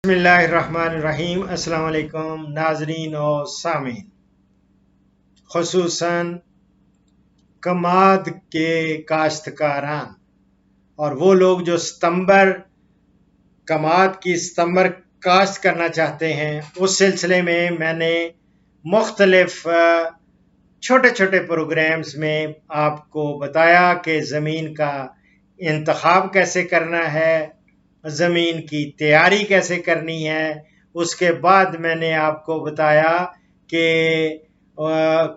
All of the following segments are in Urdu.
بسم اللہ الرحمن الرحیم۔ السلام علیکم ناظرین اور سامعین، خصوصاً کماد کے کاشتکاران اور وہ لوگ جو کماد کی ستمبر کاشت کرنا چاہتے ہیں، اس سلسلے میں نے مختلف چھوٹے چھوٹے پروگرامز میں آپ کو بتایا کہ زمین کا انتخاب کیسے کرنا ہے، زمین کی تیاری کیسے کرنی ہے۔ اس کے بعد میں نے آپ کو بتایا کہ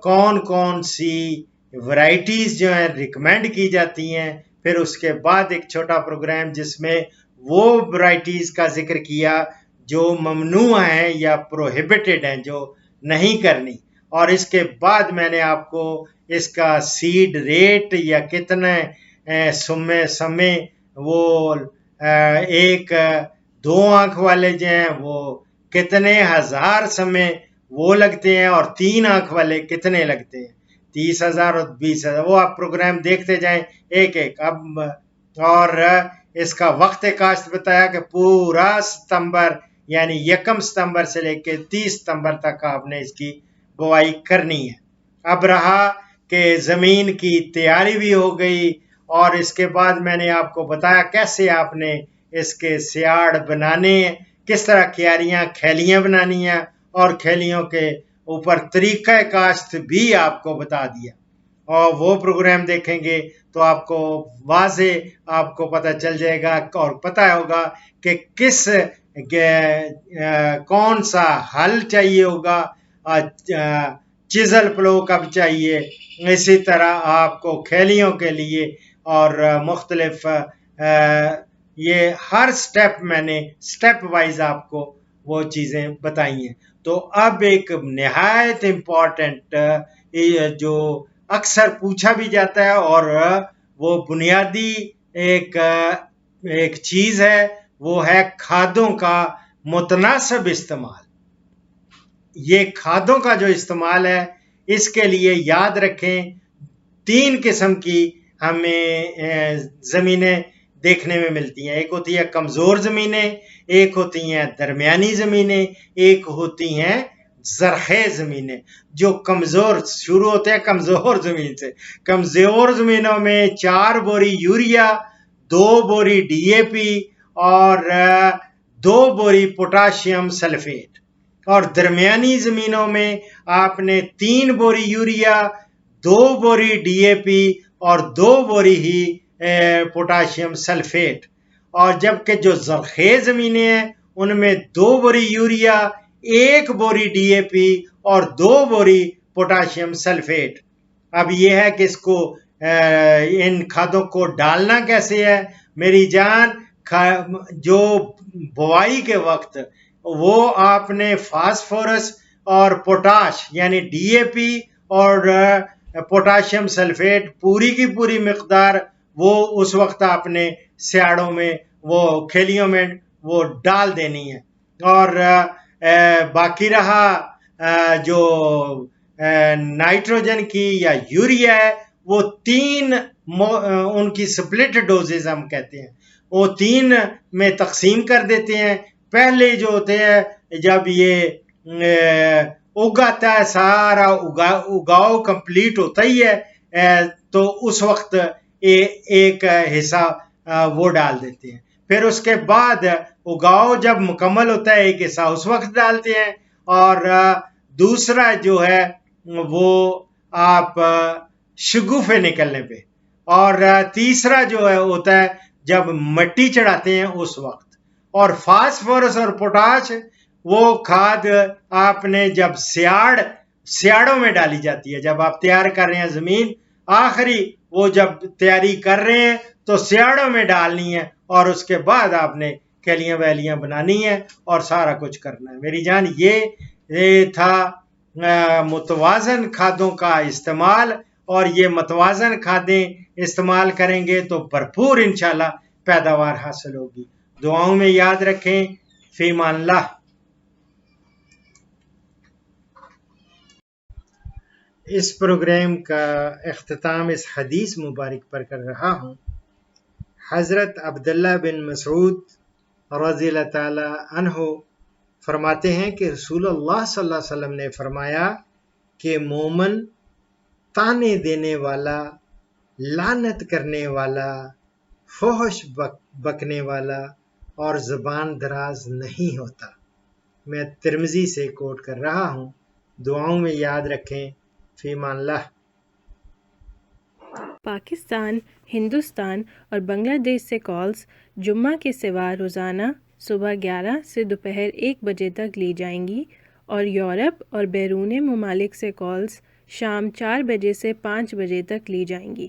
کون کون سی ورائٹیز جو ہیں ریکمینڈ کی جاتی ہیں۔ پھر اس کے بعد ایک چھوٹا پروگرام جس میں وہ ورائٹیز کا ذکر کیا جو ممنوع ہیں یا پروہیبٹڈ ہیں، جو نہیں کرنی۔ اور اس کے بعد میں نے آپ کو اس کا سیڈ ریٹ یا کتنے سمے وہ ایک 2 آنکھ والے جو ہیں وہ کتنے ہزار سمے وہ لگتے ہیں، اور 3 آنکھ والے کتنے لگتے ہیں، 30,000 اور 20,000۔ وہ آپ پروگرام دیکھتے جائیں ایک ایک۔ اب اور اس کا وقت کاشت بتایا کہ پورا ستمبر، یعنی 1 ستمبر سے لے کے 30 ستمبر تک آپ نے اس کی بوائی کرنی ہے۔ اب رہا کہ زمین کی تیاری بھی ہو گئی، اور اس کے بعد میں نے آپ کو بتایا کیسے آپ نے اس کے سیاڑ بنانے ہیں، کس طرح کھیلیاں بنانی ہیں، اور کھیلیوں کے اوپر طریقہ کاشت بھی آپ کو بتا دیا۔ اور وہ پروگرام دیکھیں گے تو آپ کو واضح آپ کو پتہ چل جائے گا اور پتہ ہوگا کہ کون سا حل چاہیے ہوگا، چیزل پلو کب چاہیے۔ اسی طرح آپ کو کھیلیوں کے لیے اور مختلف یہ ہر سٹیپ میں نے سٹیپ وائز آپ کو وہ چیزیں بتائی ہیں۔ تو اب ایک نہایت امپورٹنٹ جو اکثر پوچھا بھی جاتا ہے اور وہ بنیادی ایک چیز ہے، وہ ہے کھادوں کا متناسب استعمال۔ یہ کھادوں کا جو استعمال ہے، اس کے لیے یاد رکھیں 3 قسم کی ہمیں زمینیں دیکھنے میں ملتی ہیں۔ ایک ہوتی ہے کمزور زمینیں، ایک ہوتی ہیں درمیانی زمینیں، ایک ہوتی ہیں زرخیز زمینیں۔ جو کمزور شروع ہوتے ہیں کمزور زمین سے، کمزور زمینوں میں 4 بوری یوریا، 2 بوری DAP اور 2 بوری پوٹاشیم سلفیٹ۔ اور درمیانی زمینوں میں آپ نے 3 بوری یوریا، 2 بوری DAP اور 2 بوری ہی پوٹاشیم سلفیٹ۔ اور جبکہ جو زرخیز زمینیں ہیں ان میں 2 بوری یوریا، 1 بوری DAP اور 2 بوری پوٹاشیم سلفیٹ۔ اب یہ ہے کہ اس کو ان کھادوں کو ڈالنا کیسے ہے میری جان۔ جو بوائی کے وقت وہ آپ نے فاسفورس اور پوٹاش یعنی DAP اور پوٹاشیم سلفیٹ پوری کی پوری مقدار وہ اس وقت آپ نے سیاڑوں میں وہ کھیلیوں میں وہ ڈال دینی ہے۔ اور باقی رہا جو نائٹروجن کی یا یوریا ہے، وہ 3 ان کی سپلٹ ڈوزز ہم کہتے ہیں، وہ 3 میں تقسیم کر دیتے ہیں۔ پہلے جو ہوتے ہیں جب یہ اگاتا ہے، سارا اگاؤ کمپلیٹ ہوتا ہی ہے، تو اس وقت ایک حصہ وہ ڈال دیتے ہیں۔ پھر اس کے بعد اگاؤ جب مکمل ہوتا ہے ایک حصہ اس وقت ڈالتے ہیں، اور دوسرا جو ہے وہ آپ شگوفے نکلنے پہ، اور تیسرا جو ہے ہوتا ہے جب مٹی چڑھاتے ہیں اس وقت۔ اور فاسفورس اور پوٹاش وہ کھاد آپ نے جب سیاڑوں میں ڈالی جاتی ہے، جب آپ تیار کر رہے ہیں زمین، آخری وہ جب تیاری کر رہے ہیں تو سیاڑوں میں ڈالنی ہے، اور اس کے بعد آپ نے کھیلیاں ویلیاں بنانی ہے اور سارا کچھ کرنا ہے میری جان۔ یہ تھا متوازن کھادوں کا استعمال، اور یہ متوازن کھادیں استعمال کریں گے تو بھرپور انشاءاللہ پیداوار حاصل ہوگی۔ دعاؤں میں یاد رکھیں۔ فی امان اللہ۔ اس پروگرام کا اختتام اس حدیث مبارک پر کر رہا ہوں۔ حضرت عبداللہ بن مسعود رضی اللہ تعالی عنہ فرماتے ہیں کہ رسول اللہ صلی اللہ علیہ وسلم نے فرمایا کہ مومن تانے دینے والا، لعنت کرنے والا، فحش بکنے والا اور زبان دراز نہیں ہوتا۔ میں ترمذی سے کوٹ کر رہا ہوں۔ دعاؤں میں یاد رکھیں۔ فی امان اللہ۔ پاکستان، ہندوستان اور بنگلہ دیش سے کالز جمعہ کے سوا روزانہ صبح 11 سے دوپہر 1 بجے تک لی جائیں گی، اور یورپ اور بیرون ممالک سے کالز شام 4 بجے سے 5 بجے تک لی جائیں گی۔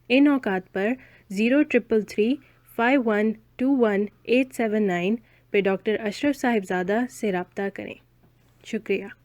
ان اوقات پر 0333 5121 879 پہ ڈاکٹر اشرف صاحبزادہ سے رابطہ کریں۔ شکریہ۔